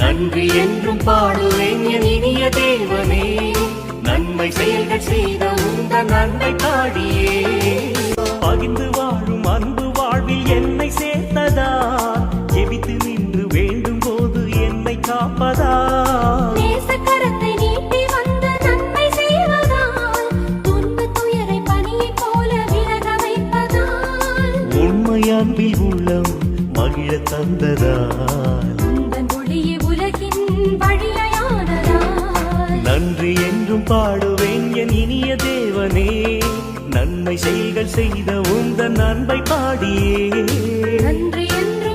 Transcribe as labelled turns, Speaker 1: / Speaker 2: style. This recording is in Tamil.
Speaker 1: நன்றி என்றும் பாடுவேன் என் இனிய தேவனே, நன்மை செயல்கள் செய்த உந்தன் அன்பை பாடியே. பகிர்ந்து வாழும் அன்பு வாழ்வில் என்னை சேர்த்ததா, ஜெபித்து நின்று வேண்டும் போது என்னை காப்பதா,
Speaker 2: நேசக்கரத்தை நீட்டி வந்து நன்மை செய்வதால், துன்ப துயரை பனியைப் போல விலக வைப்பதால்,
Speaker 1: உண்மை அன்பில் உள்ளம் மகிழ தந்ததால்,
Speaker 2: உந்தன் ஒளியே உலகின் வழியானதால்,
Speaker 1: நன்றி என்றும் பாடுவேன் என் இனிய தேவனே, நன்மை செய்கள் செய்த உந்தன் அன்பை பாடியே.
Speaker 2: நன்றி என்று